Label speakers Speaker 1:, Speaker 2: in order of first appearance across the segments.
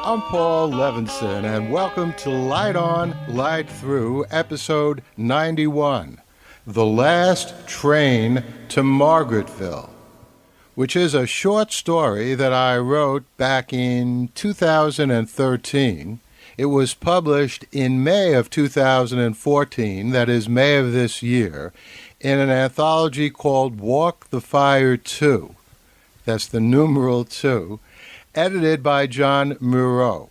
Speaker 1: I'm Paul Levinson, and welcome to Light On, Light Through, episode 91, The Last Train to Margaretville, which is a short story that I wrote back in 2013. It was published in May of 2014, that is May of this year, in an anthology called Walk the Fire 2. That's the numeral 2. Edited by John Mierau.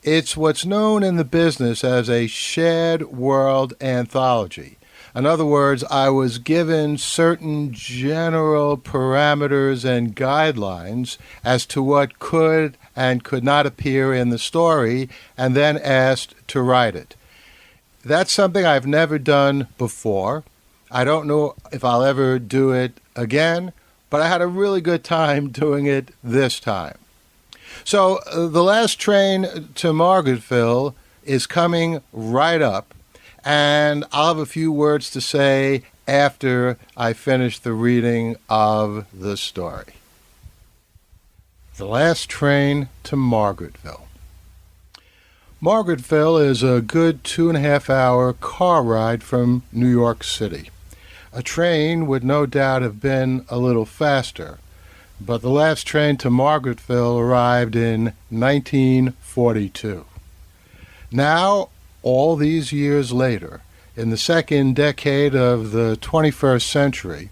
Speaker 1: It's what's known in the business as a shared world anthology. In other words, I was given certain general parameters and guidelines as to what could and could not appear in the story, and then asked to write it. That's something I've never done before. I don't know if I'll ever do it again, but I had a really good time doing it this time. So The Last Train to Margaretville is coming right up, and I'll have a few words to say after I finish the reading of the story. The Last Train to Margaretville. Margaretville is a good 2.5-hour car ride from New York City. A train would no doubt have been a little faster, but the last train to Margaretville arrived in 1942. Now, all these years later, in the second decade of the 21st century,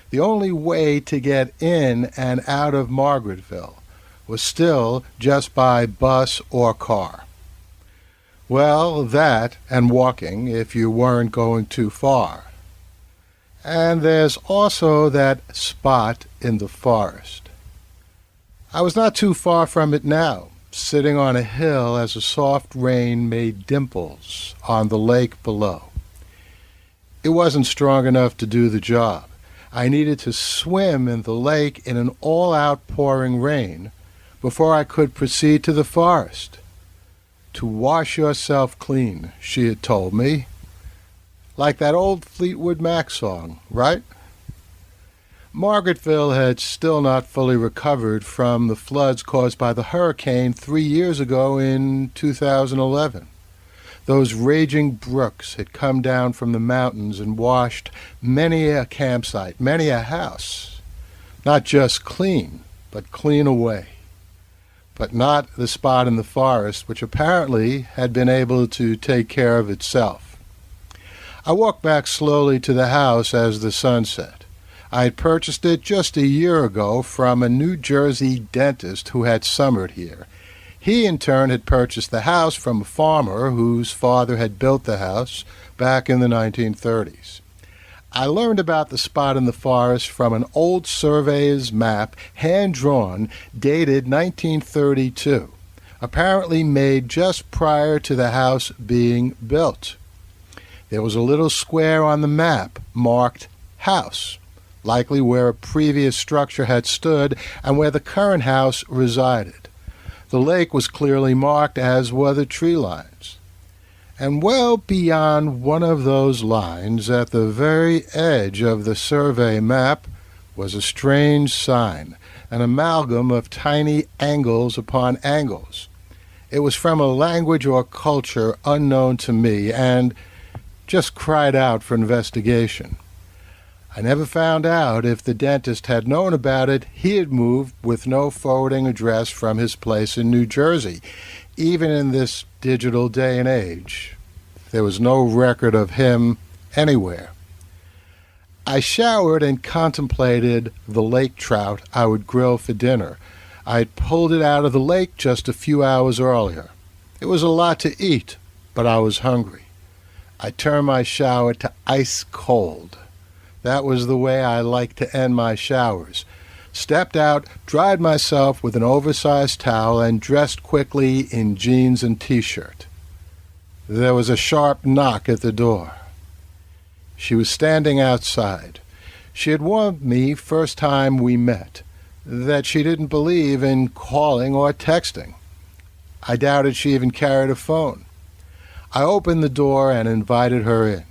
Speaker 1: the only way to get in and out of Margaretville was still just by bus or car. Well, that and walking if you weren't going too far. And there's also that spot in the forest. I was not too far from it now, sitting on a hill as a soft rain made dimples on the lake below. It wasn't strong enough to do the job. I needed to swim in the lake in an all-out pouring rain before I could proceed to the forest. To wash yourself clean, she had told me. Like that old Fleetwood Mac song, right? Margaretville had still not fully recovered from the floods caused by the hurricane 3 years ago in 2011. Those raging brooks had come down from the mountains and washed many a campsite, many a house. Not just clean, but clean away. But not the spot in the forest, which apparently had been able to take care of itself. I walked back slowly to the house as the sun set. I had purchased it just a year ago from a New Jersey dentist who had summered here. He, in turn, had purchased the house from a farmer whose father had built the house back in the 1930s. I learned about the spot in the forest from an old surveyor's map, hand-drawn, dated 1932, apparently made just prior to the house being built. There was a little square on the map marked House, likely where a previous structure had stood and where the current house resided. The lake was clearly marked, as were the tree lines. And well beyond one of those lines, at the very edge of the survey map, was a strange sign, an amalgam of tiny angles upon angles. It was from a language or culture unknown to me, and just cried out for investigation. I never found out if the dentist had known about it. He had moved with no forwarding address from his place in New Jersey. Even in this digital day and age, there was no record of him anywhere. I showered and contemplated the lake trout I would grill for dinner. I had pulled it out of the lake just a few hours earlier. It was a lot to eat, but I was hungry. I turned my shower to ice cold. That was the way I liked to end my showers. Stepped out, dried myself with an oversized towel, and dressed quickly in jeans and T-shirt. There was a sharp knock at the door. She was standing outside. She had warned me first time we met that she didn't believe in calling or texting. I doubted she even carried a phone. I opened the door and invited her in.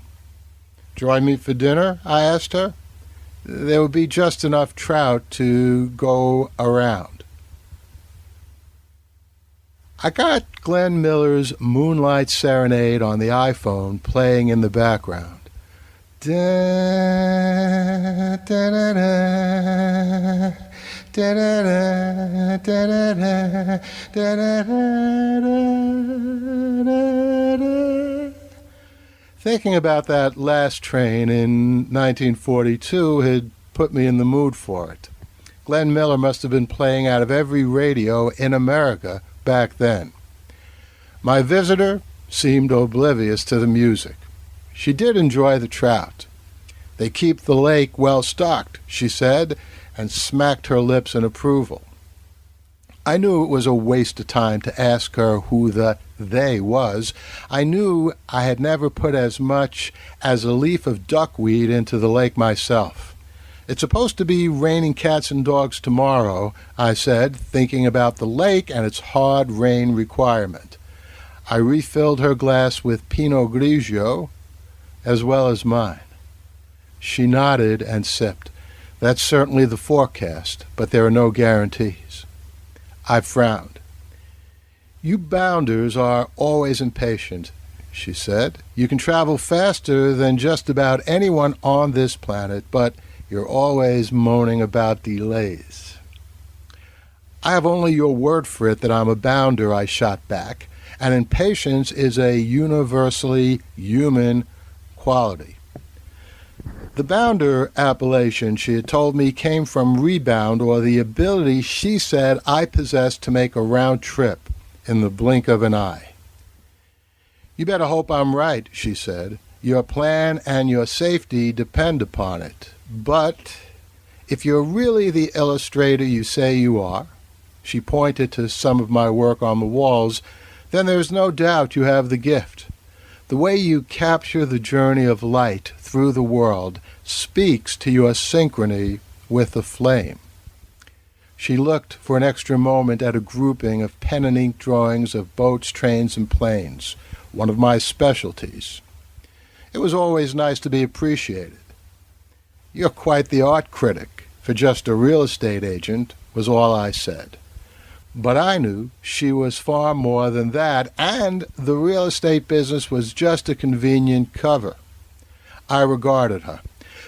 Speaker 1: "Join me for dinner?" I asked her. "There would be just enough trout to go around." I got Glenn Miller's Moonlight Serenade on the iPhone playing in the background. Da, da, da, da, da, da, da, da, da, da, da, da, da. Thinking about that last train in 1942 had put me in the mood for it. Glenn Miller must have been playing out of every radio in America back then. My visitor seemed oblivious to the music. She did enjoy the trout. They keep the lake well stocked, she said, and smacked her lips in approval. I knew it was a waste of time to ask her who the they was. I knew I had never put as much as a leaf of duckweed into the lake myself. It's supposed to be raining cats and dogs tomorrow, I said, thinking about the lake and its hard rain requirement. I refilled her glass with Pinot Grigio, as well as mine. She nodded and sipped. That's certainly the forecast, but there are no guarantees. I frowned. You bounders are always impatient, she said. You can travel faster than just about anyone on this planet, but you're always moaning about delays. I have only your word for it that I'm a bounder, I shot back, and impatience is a universally human quality. The bounder appellation, she had told me, came from rebound, or the ability she said I possessed to make a round trip in the blink of an eye. You better hope I'm right, she said. Your plan and your safety depend upon it. But if you're really the illustrator you say you are, she pointed to some of my work on the walls, then there's no doubt you have the gift. The way you capture the journey of light through the world speaks to your synchrony with the flame. She looked for an extra moment at a grouping of pen and ink drawings of boats, trains, and planes, one of my specialties. It was always nice to be appreciated. You're quite the art critic for just a real estate agent, was all I said. But I knew she was far more than that, and the real estate business was just a convenient cover. I regarded her.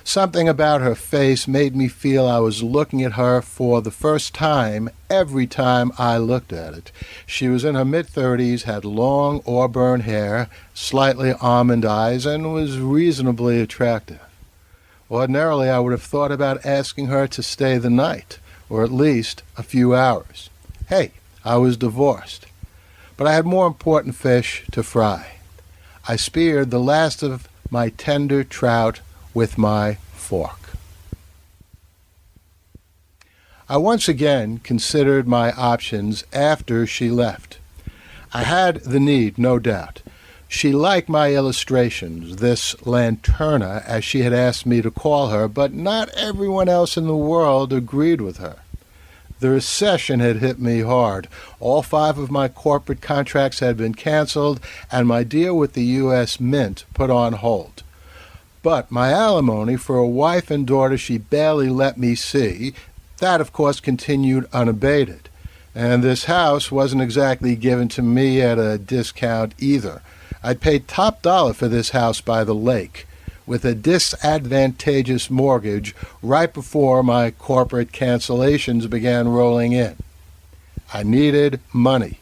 Speaker 1: Something about her face made me feel I was looking at her for the first time every time I looked at it. She was in her mid-30s, had long auburn hair, slightly almond eyes, and was reasonably attractive. Ordinarily, I would have thought about asking her to stay the night, or at least a few hours. Hey, I was divorced, but I had more important fish to fry. I speared the last of my tender trout with my fork. I once again considered my options after she left. I had the need, no doubt. She liked my illustrations, this lanterna, as she had asked me to call her, but not everyone else in the world agreed with her. The recession had hit me hard. All 5 of my corporate contracts had been canceled, and my deal with the U.S. Mint put on hold. But my alimony for a wife and daughter she barely let me see, that of course continued unabated. And this house wasn't exactly given to me at a discount either. I'd paid top dollar for this house by the lake, with a disadvantageous mortgage right before my corporate cancellations began rolling in. I needed money,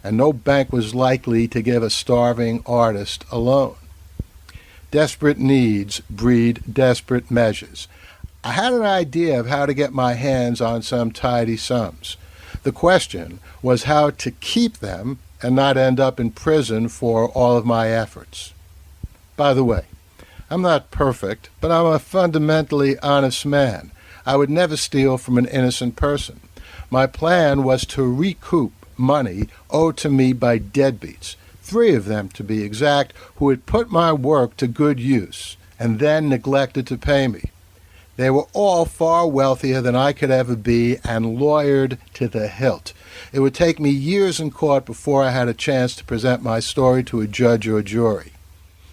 Speaker 1: and no bank was likely to give a starving artist a loan. Desperate needs breed desperate measures. I had an idea of how to get my hands on some tidy sums. The question was how to keep them and not end up in prison for all of my efforts. By the way, I'm not perfect, but I'm a fundamentally honest man. I would never steal from an innocent person. My plan was to recoup money owed to me by deadbeats, 3 of them to be exact, who had put my work to good use and then neglected to pay me. They were all far wealthier than I could ever be and lawyered to the hilt. It would take me years in court before I had a chance to present my story to a judge or jury.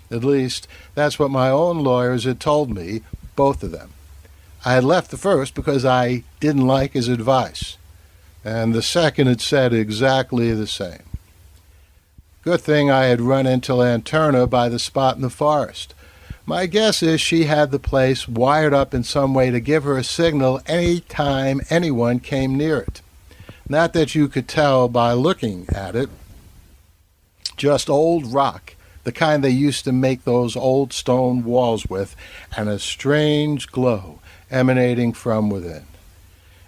Speaker 1: At least, that's what my own lawyers had told me, both of them. I had left the first because I didn't like his advice, and the second had said exactly the same. Good thing I had run into Lanterna by the spot in the forest. My guess is she had the place wired up in some way to give her a signal any time anyone came near it. Not that you could tell by looking at it. Just old rock, the kind they used to make those old stone walls with, and a strange glow emanating from within.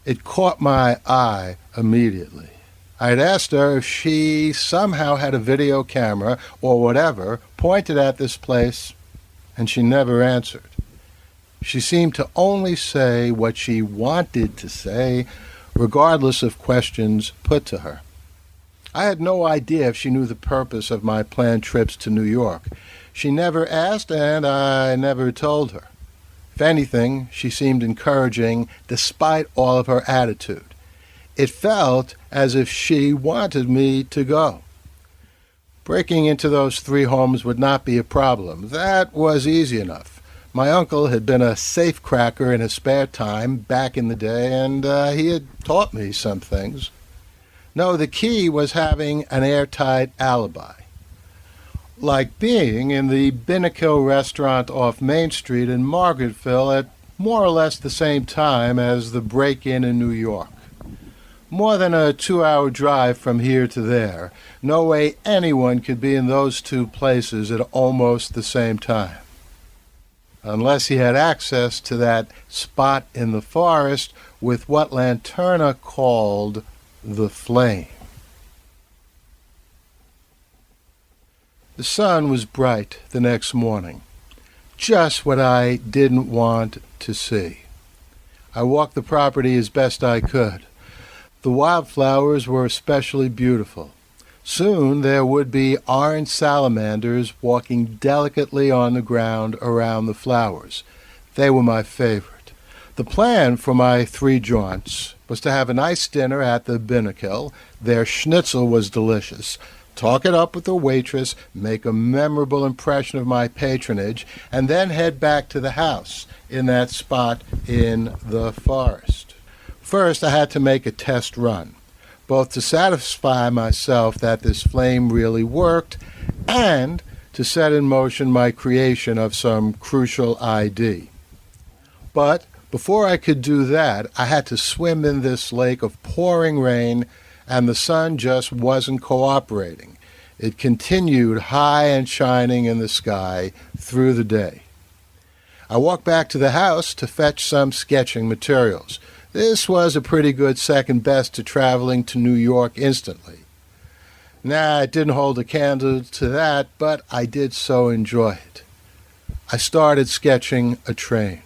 Speaker 1: It caught my eye immediately. I had asked her if she somehow had a video camera or whatever pointed at this place, and she never answered. She seemed to only say what she wanted to say, regardless of questions put to her. I had no idea if she knew the purpose of my planned trips to New York. She never asked, and I never told her. If anything, she seemed encouraging despite all of her attitude. It felt as if she wanted me to go. Breaking into those 3 homes would not be a problem. That was easy enough. My uncle had been a safecracker in his spare time back in the day, and he had taught me some things. No, the key was having an airtight alibi. Like being in the Binnakill restaurant off Main Street in Margaretville at more or less the same time as the break-in in New York. More than a 2-hour drive from here to there. No way anyone could be in those 2 places at almost the same time. Unless he had access to that spot in the forest with what Lanterna called the flame. The sun was bright the next morning. Just what I didn't want to see. I walked the property as best I could. The wildflowers were especially beautiful. Soon there would be orange salamanders walking delicately on the ground around the flowers. They were my favorite. The plan for my 3 jaunts was to have a nice dinner at the Binnakill. Their schnitzel was delicious. Talk it up with the waitress, make a memorable impression of my patronage, and then head back to the house in that spot in the forest. First, I had to make a test run, both to satisfy myself that this flame really worked and to set in motion my creation of some crucial ID. But before I could do that, I had to swim in this lake of pouring rain, and the sun just wasn't cooperating. It continued high and shining in the sky through the day. I walked back to the house to fetch some sketching materials. This was a pretty good second best to traveling to New York instantly. It didn't hold a candle to that, but I did so enjoy it. I started sketching a train.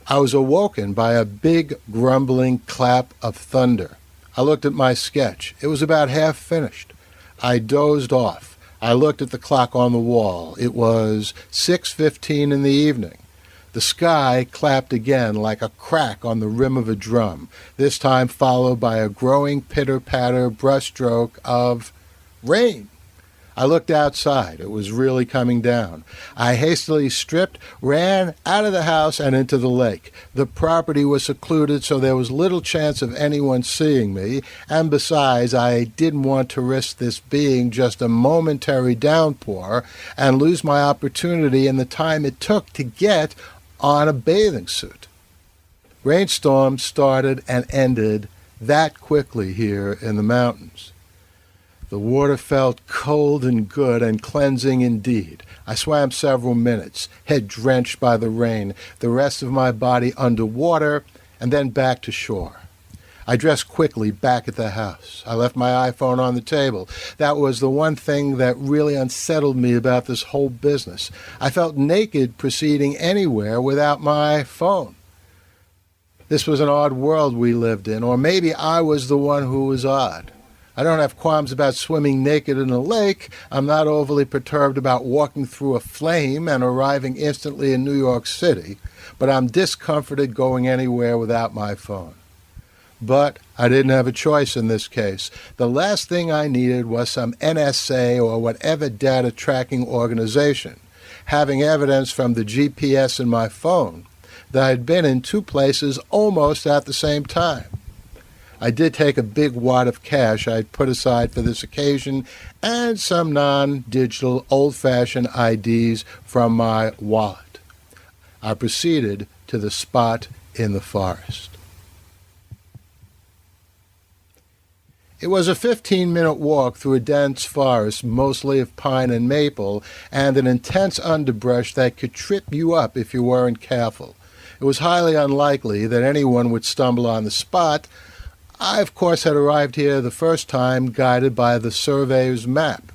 Speaker 1: I was awoken by a big grumbling clap of thunder. I looked at my sketch. It was about half finished. I dozed off. I looked at the clock on the wall. It was 6:15 in the evening. The sky clapped again like a crack on the rim of a drum, this time followed by a growing pitter-patter brushstroke of rain. I looked outside. It was really coming down. I hastily stripped, ran out of the house and into the lake. The property was secluded, so there was little chance of anyone seeing me, and besides, I didn't want to risk this being just a momentary downpour and lose my opportunity in the time it took to get on a bathing suit. Rainstorms started and ended that quickly here in the mountains. The water felt cold and good and cleansing indeed. I swam several minutes, head drenched by the rain, the rest of my body under water, and then back to shore. I dressed quickly back at the house. I left my iPhone on the table. That was the one thing that really unsettled me about this whole business. I felt naked proceeding anywhere without my phone. This was an odd world we lived in, or maybe I was the one who was odd. I don't have qualms about swimming naked in a lake. I'm not overly perturbed about walking through a flame and arriving instantly in New York City, but I'm discomforted going anywhere without my phone. But I didn't have a choice in this case. The last thing I needed was some NSA or whatever data tracking organization having evidence from the GPS in my phone that I'd been in 2 places almost at the same time. I did take a big wad of cash I'd put aside for this occasion and some non-digital old-fashioned IDs from my wallet. I proceeded to the spot in the forest. It was a 15-minute walk through a dense forest, mostly of pine and maple, and an intense underbrush that could trip you up if you weren't careful. It was highly unlikely that anyone would stumble on the spot. I, of course, had arrived here the first time guided by the surveyor's map.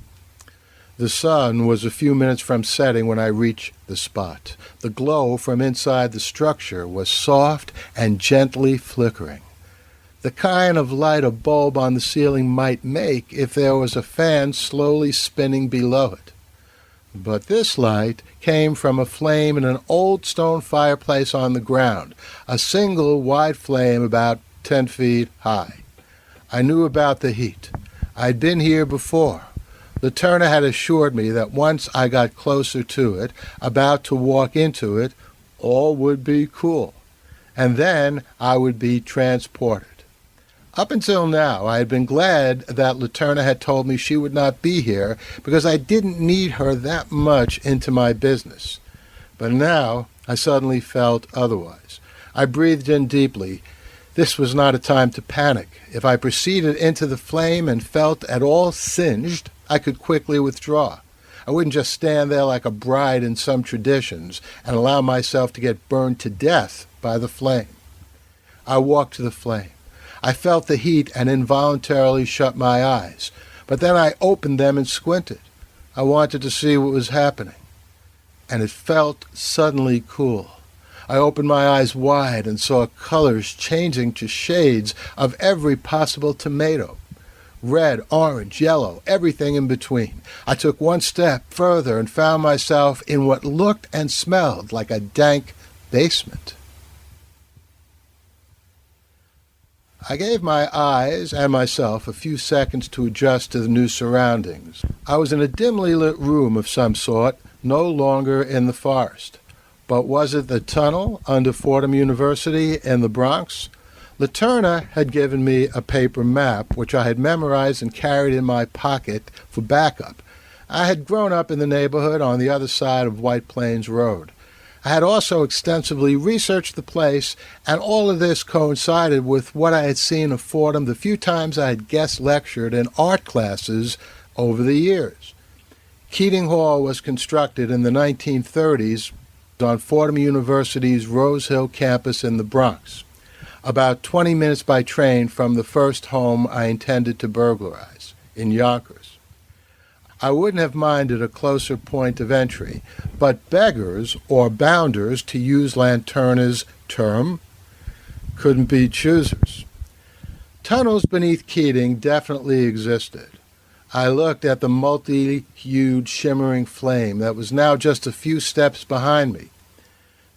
Speaker 1: The sun was a few minutes from setting when I reached the spot. The glow from inside the structure was soft and gently flickering, the kind of light a bulb on the ceiling might make if there was a fan slowly spinning below it. But this light came from a flame in an old stone fireplace on the ground, a single wide flame about 10 feet high. I knew about the heat. I'd been here before. The turner had assured me that once I got closer to it, about to walk into it, all would be cool, and then I would be transported. Up until now, I had been glad that Laterna had told me she would not be here because I didn't need her that much into my business. But now I suddenly felt otherwise. I breathed in deeply. This was not a time to panic. If I proceeded into the flame and felt at all singed, I could quickly withdraw. I wouldn't just stand there like a bride in some traditions and allow myself to get burned to death by the flame. I walked to the flame. I felt the heat and involuntarily shut my eyes, but then I opened them and squinted. I wanted to see what was happening, and it felt suddenly cool. I opened my eyes wide and saw colors changing to shades of every possible tomato. Red, orange, yellow, everything in between. I took one step further and found myself in what looked and smelled like a dank basement. I gave my eyes and myself a few seconds to adjust to the new surroundings. I was in a dimly lit room of some sort, no longer in the forest. But was it the tunnel under Fordham University in the Bronx? Laterna had given me a paper map, which I had memorized and carried in my pocket for backup. I had grown up in the neighborhood on the other side of White Plains Road. I had also extensively researched the place, and all of this coincided with what I had seen of Fordham the few times I had guest lectured in art classes over the years. Keating Hall was constructed in the 1930s on Fordham University's Rose Hill campus in the Bronx, about 20 minutes by train from the first home I intended to burglarize, in Yonkers. I wouldn't have minded a closer point of entry, but beggars, or bounders, to use Lanterna's term, couldn't be choosers. Tunnels beneath Keating definitely existed. I looked at the multi-hued, shimmering flame that was now just a few steps behind me.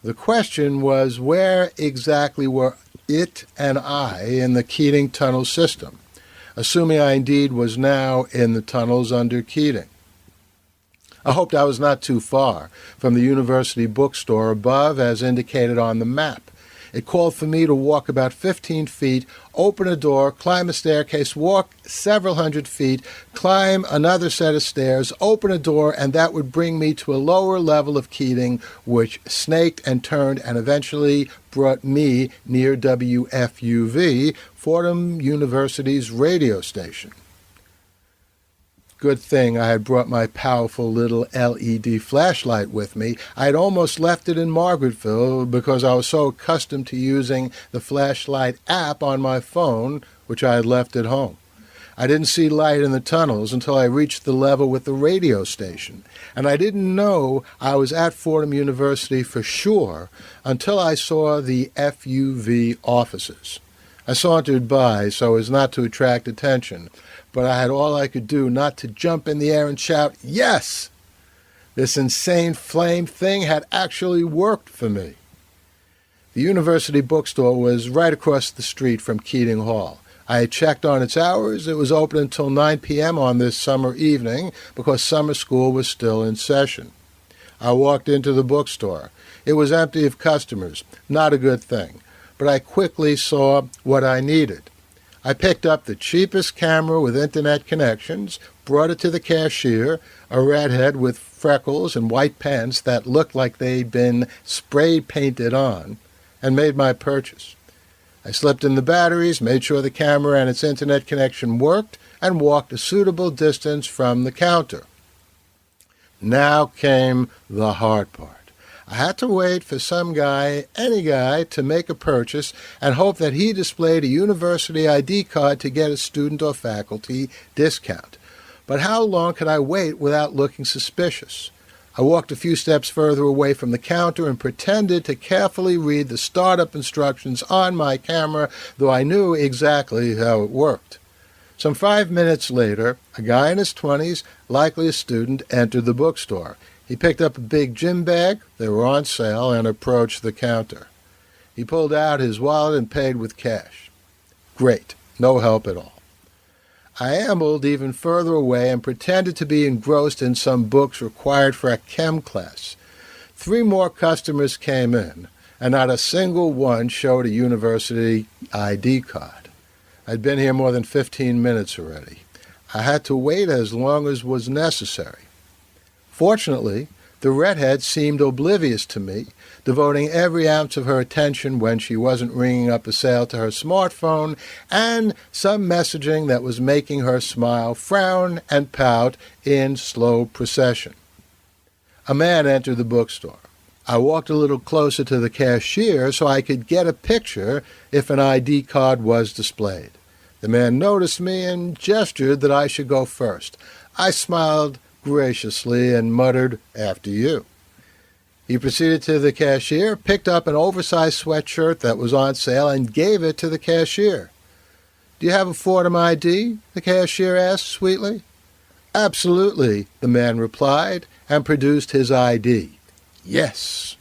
Speaker 1: The question was, where exactly were it and I in the Keating tunnel system, assuming I indeed was now in the tunnels under Keating? I hoped I was not too far from the university bookstore above, as indicated on the map. It called for me to walk about 15 feet, open a door, climb a staircase, walk several hundred feet, climb another set of stairs, open a door, and that would bring me to a lower level of Keating, which snaked and turned and eventually brought me near WFUV, Fordham University's radio station. Good thing I had brought my powerful little LED flashlight with me. I had almost left it in Margaretville because I was so accustomed to using the flashlight app on my phone, which I had left at home. I didn't see light in the tunnels until I reached the level with the radio station, and I didn't know I was at Fordham University for sure until I saw the FUV offices. I sauntered by so as not to attract attention, but I had all I could do not to jump in the air and shout, "Yes!" This insane flame thing had actually worked for me. The university bookstore was right across the street from Keating Hall. I had checked on its hours. It was open until 9 p.m. on this summer evening because summer school was still in session. I walked into the bookstore. It was empty of customers, not a good thing, but I quickly saw what I needed. I picked up the cheapest camera with internet connections, brought it to the cashier, a redhead with freckles and white pants that looked like they'd been spray painted on, and made my purchase. I slipped in the batteries, made sure the camera and its internet connection worked, and walked a suitable distance from the counter. Now came the hard part. I had to wait for some guy, any guy, to make a purchase and hope that he displayed a university ID card to get a student or faculty discount. But how long could I wait without looking suspicious? I walked a few steps further away from the counter and pretended to carefully read the startup instructions on my camera, though I knew exactly how it worked. Some 5 minutes later, a guy in his 20s, likely a student, entered the bookstore. He picked up a big gym bag, they were on sale, and approached the counter. He pulled out his wallet and paid with cash. Great, no help at all. I ambled even further away and pretended to be engrossed in some books required for a chem class. 3 more customers came in, and not a single one showed a university ID card. I'd been here more than 15 minutes already. I had to wait as long as was necessary. Fortunately, the redhead seemed oblivious to me, devoting every ounce of her attention when she wasn't ringing up a sale to her smartphone and some messaging that was making her smile, frown, and pout in slow procession. A man entered the bookstore. I walked a little closer to the cashier so I could get a picture if an ID card was displayed. The man noticed me and gestured that I should go first. I smiled graciously and muttered, "After you." He proceeded to the cashier, picked up an oversized sweatshirt that was on sale, and gave it to the cashier. "Do you have a Fordham ID?" the cashier asked sweetly. "Absolutely," the man replied, and produced his ID. "Yes."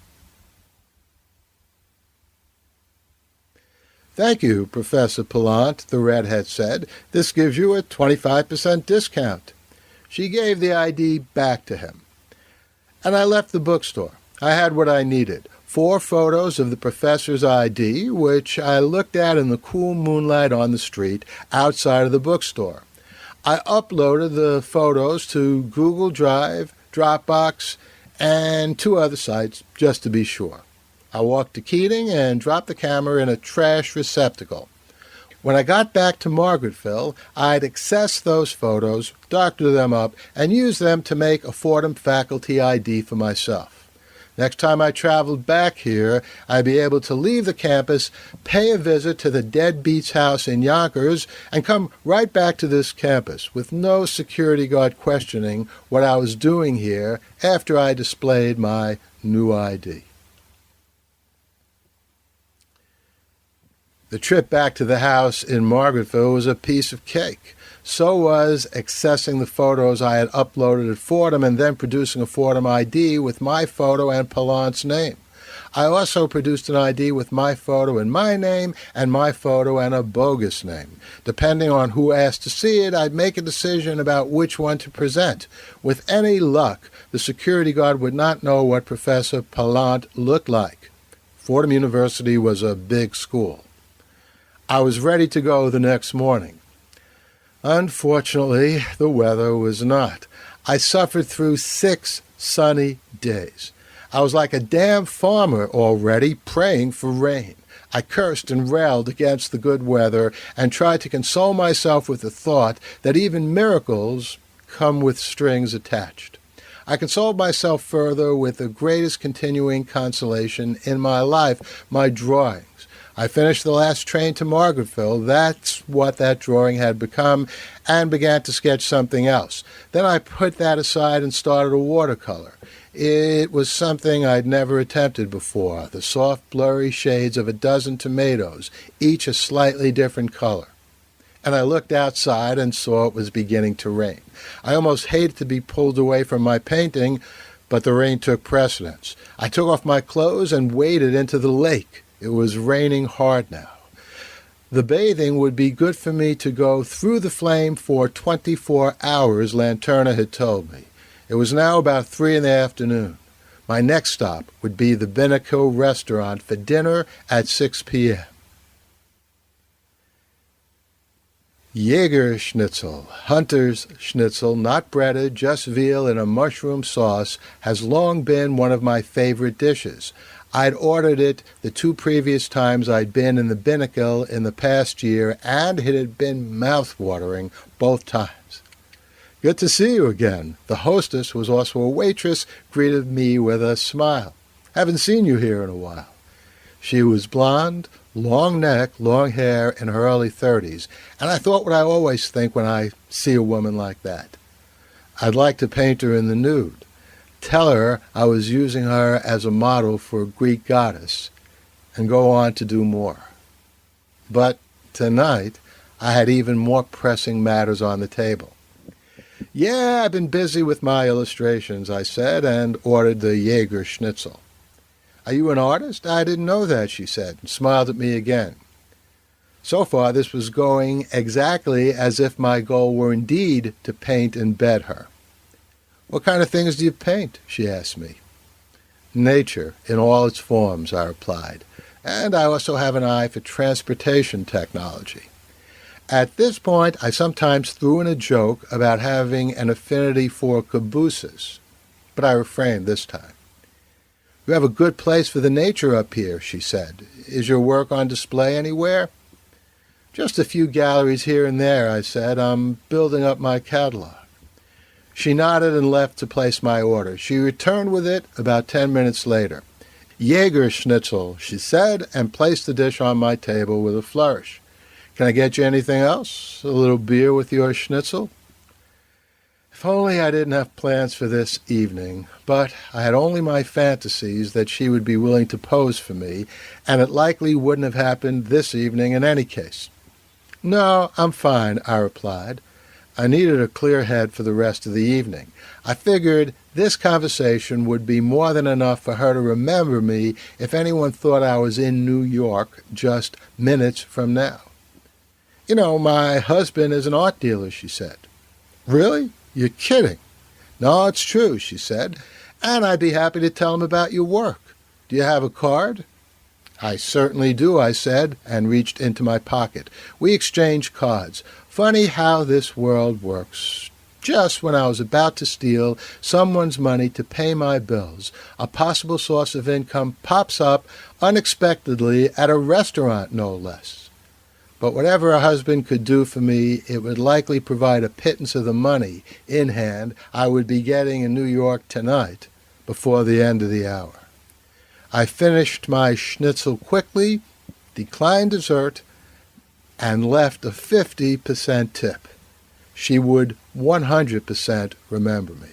Speaker 1: "Thank you, Professor Pallant," the redhead said. "This gives you a 25% discount." She gave the ID back to him. And I left the bookstore. I had what I needed, 4 photos of the professor's ID, which I looked at in the cool moonlight on the street outside of the bookstore. I uploaded the photos to Google Drive, Dropbox, and 2 other sites, just to be sure. I walked to Keating and dropped the camera in a trash receptacle. When I got back to Margaretville, I'd access those photos, doctor them up, and use them to make a Fordham faculty ID for myself. Next time I traveled back here, I'd be able to leave the campus, pay a visit to the deadbeat's house in Yonkers, and come right back to this campus with no security guard questioning what I was doing here after I displayed my new ID. The trip back to the house in Margaretville was a piece of cake. So was accessing the photos I had uploaded at Fordham and then producing a Fordham ID with my photo and Pallant's name. I also produced an ID with my photo and my name and my photo and a bogus name. Depending on who asked to see it, I'd make a decision about which one to present. With any luck, the security guard would not know what Professor Pallant looked like. Fordham University was a big school. I was ready to go the next morning. Unfortunately, the weather was not. I suffered through 6 sunny days. I was like a damn farmer already, praying for rain. I cursed and railed against the good weather and tried to console myself with the thought that even miracles come with strings attached. I consoled myself further with the greatest continuing consolation in my life, my drawings. I finished the last train to Margaretville, that's what that drawing had become, and began to sketch something else. Then I put that aside and started a watercolor. It was something I'd never attempted before, the soft, blurry shades of a dozen tomatoes, each a slightly different color. And I looked outside and saw it was beginning to rain. I almost hated to be pulled away from my painting, but the rain took precedence. I took off my clothes and waded into the lake. It was raining hard now. The bathing would be good for me to go through the flame for 24 hours, Lanterna had told me. It was now about 3 in the afternoon. My next stop would be the Binnacle restaurant for dinner at 6 p.m. Jaeger schnitzel, hunter's schnitzel, not breaded, just veal in a mushroom sauce, has long been one of my favorite dishes. I'd ordered it the 2 previous times I'd been in the Binnacle in the past year, and it had been mouth-watering both times. Good to see you again. The hostess, who was also a waitress, greeted me with a smile. Haven't seen you here in a while. She was blonde, long neck, long hair, in her early 30s, and I thought what I always think when I see a woman like that. I'd like to paint her in the nude. Tell her I was using her as a model for a Greek goddess, and go on to do more. But tonight, I had even more pressing matters on the table. Yeah, I've been busy with my illustrations, I said, and ordered the Jaeger schnitzel. Are you an artist? I didn't know that, she said, and smiled at me again. So far, this was going exactly as if my goal were indeed to paint and bed her. What kind of things do you paint? She asked me. Nature, in all its forms, I replied, and I also have an eye for transportation technology. At this point, I sometimes threw in a joke about having an affinity for cabooses, but I refrained this time. You have a good place for the nature up here, she said. Is your work on display anywhere? Just a few galleries here and there, I said. I'm building up my catalog. She nodded and left to place my order. She returned with it about 10 minutes later. Jaeger schnitzel, she said, and placed the dish on my table with a flourish. Can I get you anything else? A little beer with your schnitzel? If only I didn't have plans for this evening, but I had only my fantasies that she would be willing to pose for me, and it likely wouldn't have happened this evening in any case. No, I'm fine, I replied. I needed a clear head for the rest of the evening. I figured this conversation would be more than enough for her to remember me if anyone thought I was in New York just minutes from now. You know, my husband is an art dealer, she said. Really? You're kidding. No, it's true, she said, and I'd be happy to tell him about your work. Do you have a card? I certainly do, I said, and reached into my pocket. We exchanged cards. Funny how this world works. Just when I was about to steal someone's money to pay my bills, a possible source of income pops up unexpectedly at a restaurant, no less. But whatever a husband could do for me, it would likely provide a pittance of the money in hand I would be getting in New York tonight before the end of the hour. I finished my schnitzel quickly, declined dessert, and left a 50% tip. She would 100% remember me.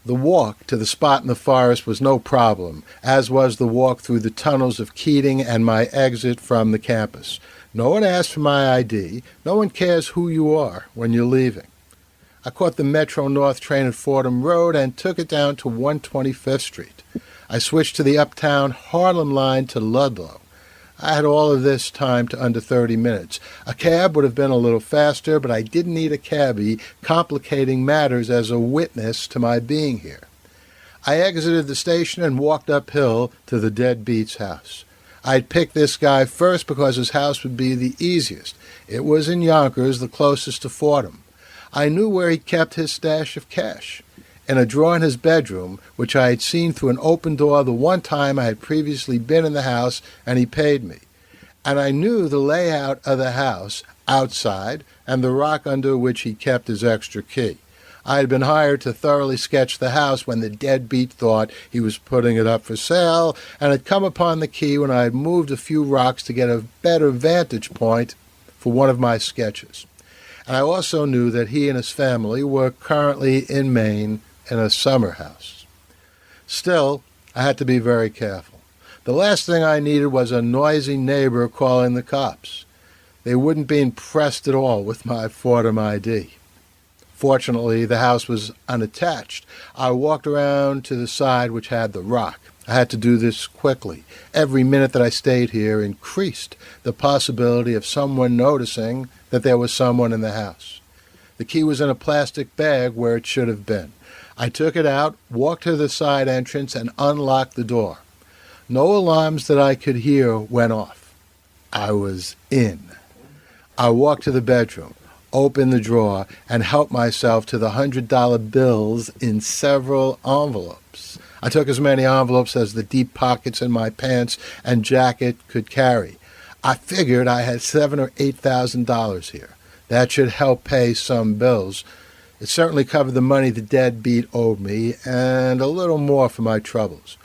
Speaker 1: The walk to the spot in the forest was no problem, as was the walk through the tunnels of Keating and my exit from the campus. No one asked for my ID. No one cares who you are when you're leaving. I caught the Metro North train at Fordham Road and took it down to 125th Street. I switched to the uptown Harlem line to Ludlow. I had all of this time to under 30 minutes. A cab would have been a little faster, but I didn't need a cabbie complicating matters as a witness to my being here. I exited the station and walked uphill to the deadbeat's house. I'd picked this guy first because his house would be the easiest. It was in Yonkers, the closest to Fordham. I knew where he kept his stash of cash. In a drawer in his bedroom, which I had seen through an open door the one time I had previously been in the house, and he paid me. And I knew the layout of the house outside and the rock under which he kept his extra key. I had been hired to thoroughly sketch the house when the deadbeat thought he was putting it up for sale, and had come upon the key when I had moved a few rocks to get a better vantage point for one of my sketches. And I also knew that he and his family were currently in Maine in a summer house. Still, I had to be very careful. The last thing I needed was a noisy neighbor calling the cops. They wouldn't be impressed at all with my Fordham ID. Fortunately, the house was unattached. I walked around to the side which had the rock. I had to do this quickly. Every minute that I stayed here increased the possibility of someone noticing that there was someone in the house. The key was in a plastic bag where it should have been. I took it out, walked to the side entrance, and unlocked the door. No alarms that I could hear went off. I was in. I walked to the bedroom, opened the drawer, and helped myself to the $100 bills in several envelopes. I took as many envelopes as the deep pockets in my pants and jacket could carry. I figured I had $7,000 or $8,000 here. That should help pay some bills. It certainly covered the money the deadbeat owed me, and a little more for my troubles.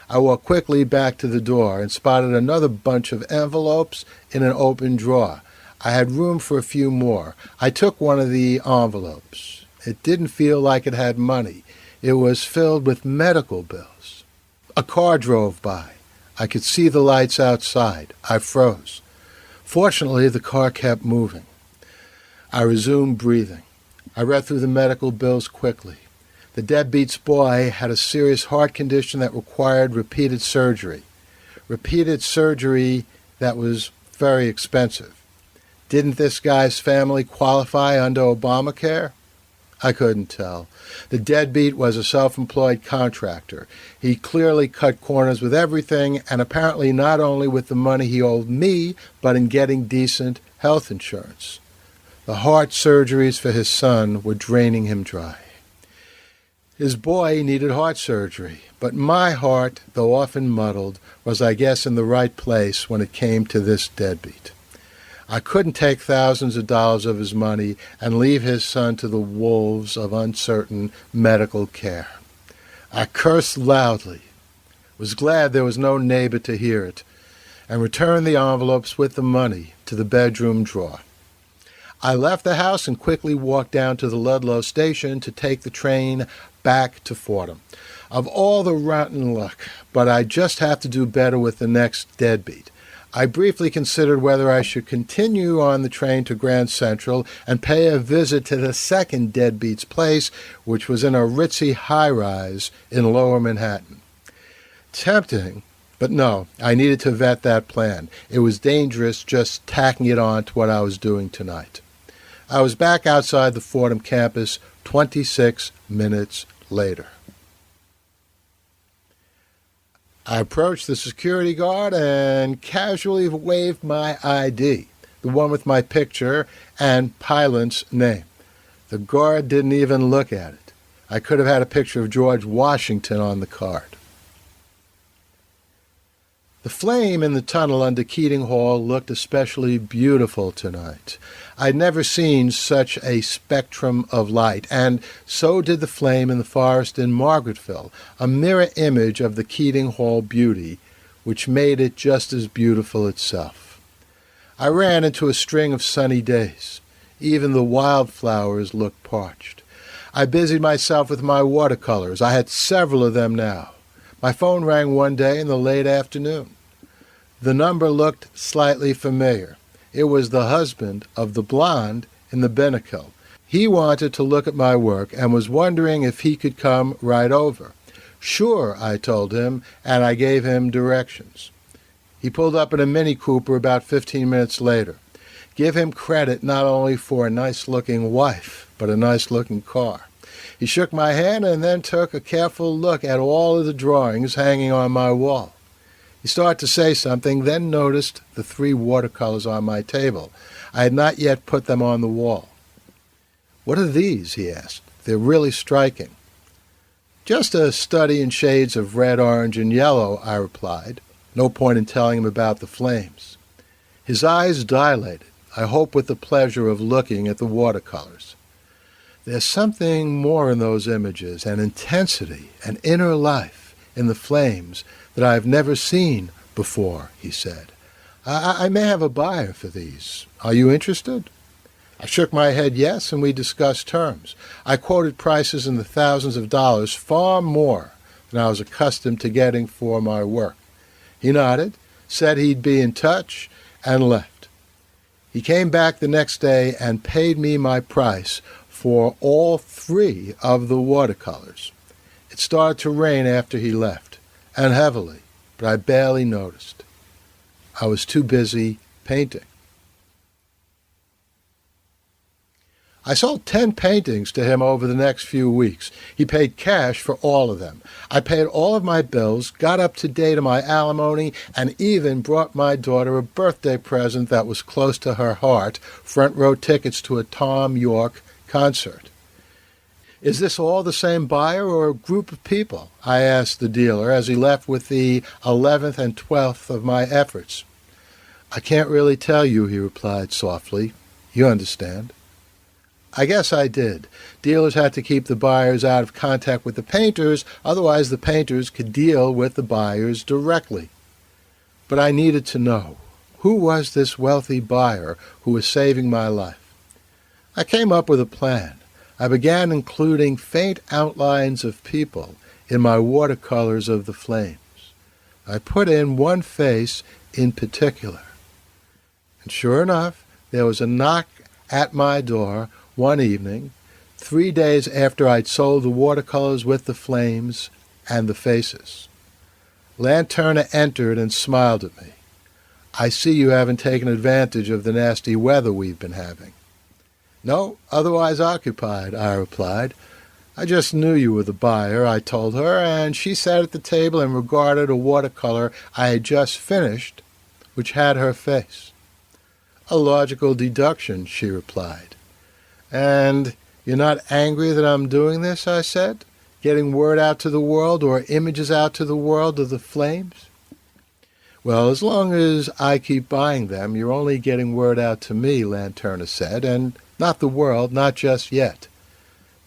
Speaker 1: I walked quickly back to the door and spotted another bunch of envelopes in an open drawer. I had room for a few more. I took one of the envelopes. It didn't feel like it had money. It was filled with medical bills. A car drove by. I could see the lights outside. I froze. Fortunately, the car kept moving. I resumed breathing. I read through the medical bills quickly. The deadbeat's boy had a serious heart condition that required repeated surgery. Repeated surgery that was very expensive. Didn't this guy's family qualify under Obamacare? I couldn't tell. The deadbeat was a self-employed contractor. He clearly cut corners with everything, and apparently not only with the money he owed me, but in getting decent health insurance. The heart surgeries for his son were draining him dry. His boy needed heart surgery, but my heart, though often muddled, was, I guess, in the right place when it came to this deadbeat. I couldn't take thousands of dollars of his money and leave his son to the wolves of uncertain medical care. I cursed loudly, was glad there was no neighbor to hear it, and returned the envelopes with the money to the bedroom drawer. I left the house and quickly walked down to the Ludlow station to take the train back to Fordham. Of all the rotten luck, but I just have to do better with the next deadbeat. I briefly considered whether I should continue on the train to Grand Central and pay a visit to the second deadbeat's place, which was in a ritzy high-rise in Lower Manhattan. Tempting, but no, I needed to vet that plan. It was dangerous just tacking it on to what I was doing tonight. I was back outside the Fordham campus 26 minutes later. I approached the security guard and casually waved my ID, the one with my picture and Pilot's name. The guard didn't even look at it. I could have had a picture of George Washington on the card. The flame in the tunnel under Keating Hall looked especially beautiful tonight. I'd never seen such a spectrum of light, and so did the flame in the forest in Margaretville, a mirror image of the Keating Hall beauty, which made it just as beautiful itself. I ran into a string of sunny days. Even the wildflowers looked parched. I busied myself with my watercolors. I had several of them now. My phone rang one day in the late afternoon. The number looked slightly familiar. It was the husband of the blonde in the binnacle. He wanted to look at my work and was wondering if he could come right over. Sure, I told him, and I gave him directions. He pulled up in a Mini Cooper about 15 minutes later. Give him credit not only for a nice-looking wife, but a nice-looking car. He shook my hand and then took a careful look at all of the drawings hanging on my wall. He started to say something, then noticed the 3 watercolors on my table. I had not yet put them on the wall. "What are these?" he asked. "They're really striking." "Just a study in shades of red, orange, and yellow," I replied. No point in telling him about the flames. His eyes dilated, I hope with the pleasure of looking at the watercolors. "There's something more in those images, an intensity, an inner life in the flames that I've never seen before," he said. I may have a buyer for these. Are you interested?" I shook my head yes, and we discussed terms. I quoted prices in the thousands of dollars, far more than I was accustomed to getting for my work. He nodded, said he'd be in touch, and left. He came back the next day and paid me my price for all 3 of the watercolors. It started to rain after he left, and heavily, but I barely noticed. I was too busy painting. I sold 10 paintings to him over the next few weeks. He paid cash for all of them. I paid all of my bills, got up to date on my alimony, and even brought my daughter a birthday present that was close to her heart, front row tickets to a Tom York concert. Is this all the same buyer or a group of people? I asked the dealer as he left with the 11th and 12th of my efforts. I can't really tell you, he replied softly. You understand. I guess I did. Dealers had to keep the buyers out of contact with the painters, otherwise the painters could deal with the buyers directly. But I needed to know, who was this wealthy buyer who was saving my life? I came up with a plan. I began including faint outlines of people in my watercolors of the flames. I put in one face in particular. And sure enough, there was a knock at my door one evening, 3 days after I'd sold the watercolors with the flames and the faces. Lanterna entered and smiled at me. I see you haven't taken advantage of the nasty weather we've been having. No, otherwise occupied, I replied. I just knew you were the buyer, I told her, and she sat at the table and regarded a watercolor I had just finished, which had her face. A logical deduction, she replied. And you're not angry that I'm doing this, I said, getting word out to the world or images out to the world of the flames? Well, as long as I keep buying them, you're only getting word out to me, Lanterna said, and not the world, not just yet.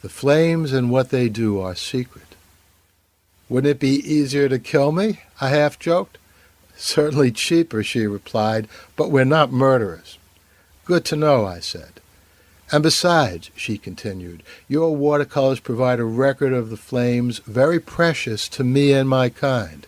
Speaker 1: The flames and what they do are secret. Wouldn't it be easier to kill me? I half joked. Certainly cheaper, she replied, but we're not murderers. Good to know, I said. And besides, she continued, your watercolors provide a record of the flames very precious to me and my kind.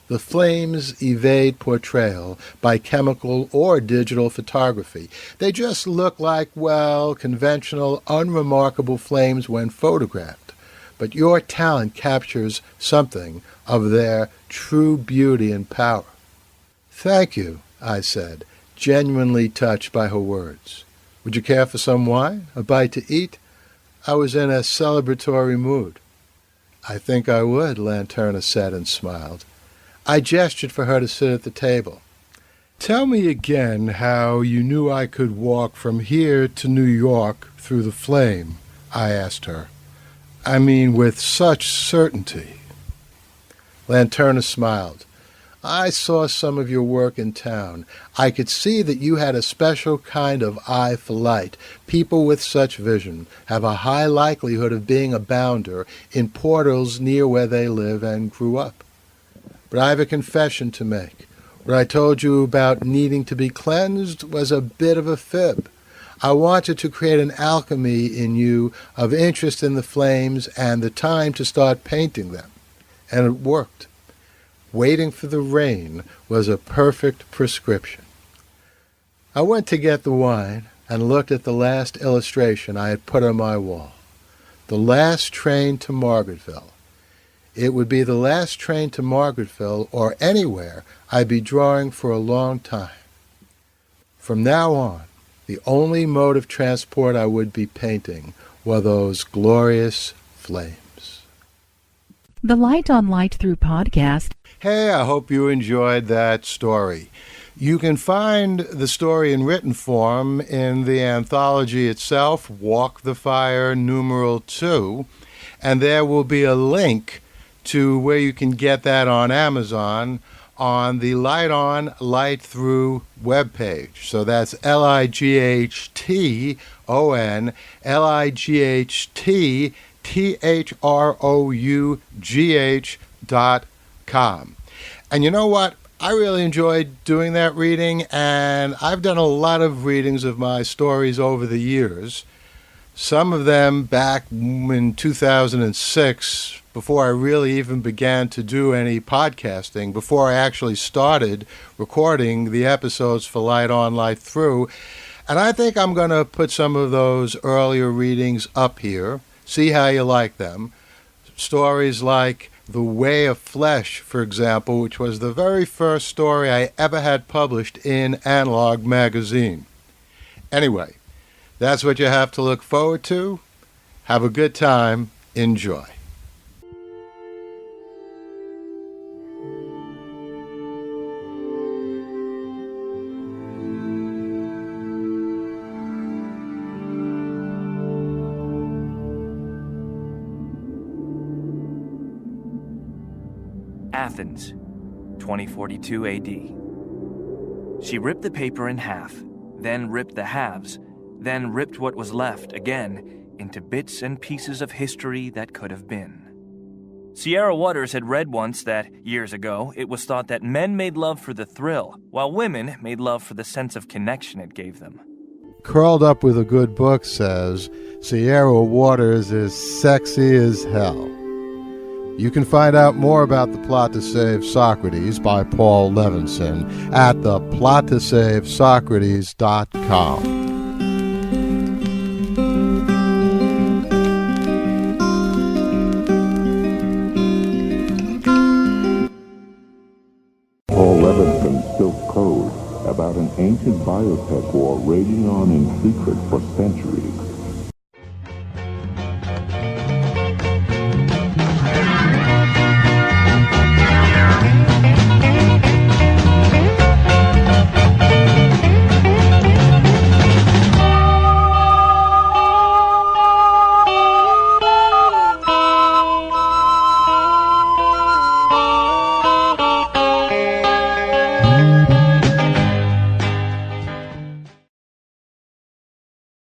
Speaker 1: The flames evade portrayal by chemical or digital photography. They just look like, well, conventional, unremarkable flames when photographed. But your talent captures something of their true beauty and power. Thank you, I said, genuinely touched by her words. Would you care for some wine? A bite to eat? I was in a celebratory mood. I think I would, Lanterna said and smiled. I gestured for her to sit at the table. Tell me again how you knew I could walk from here to New York through the flame, I asked her. I mean, with such certainty. Lanterna smiled. I saw some of your work in town. I could see that you had a special kind of eye for light. People with such vision have a high likelihood of being a bounder in portals near where they live and grew up. But I have a confession to make. What I told you about needing to be cleansed was a bit of a fib. I wanted to create an alchemy in you of interest in the flames and the time to start painting them. And it worked. Waiting for the rain was a perfect prescription. I went to get the wine and looked at the last illustration I had put on my wall. The last train to Margaretville. It would be the last train to Margaretville or anywhere I'd be drawing for a long time. From now on, the only mode of transport I would be painting were those glorious flames.
Speaker 2: The Light on Light Through podcast.
Speaker 1: Hey, I hope you enjoyed that story. You can find the story in written form in the anthology itself, Walk the Fire, numeral 2, and there will be a link to where you can get that on Amazon on the Light On, Light Through webpage. So that's LIGHTON, And you know what? I really enjoyed doing that reading, and I've done a lot of readings of my stories over the years. Some of them back in 2006, before I really even began to do any podcasting, before I actually started recording the episodes for Light On, Light Through. And I think I'm going to put some of those earlier readings up here, see how you like them. Stories like The Way of Flesh, for example, which was the very first story I ever had published in Analog magazine. Anyway, That's what you have to look forward to. Have a good time. Enjoy.
Speaker 3: Athens, 2042 AD. She ripped the paper in half, then ripped the halves, then ripped what was left again into bits and pieces of history that could have been. Sierra Waters had read once that, years ago, it was thought that men made love for the thrill, while women made love for the sense of connection it gave them.
Speaker 1: Curled Up with a Good Book says, Sierra Waters is sexy as hell. You can find out more about The Plot to Save Socrates by Paul Levinson at theplottosavesocrates.com.
Speaker 4: Paul Levinson spilled code about an ancient biotech war raging on in secret for centuries.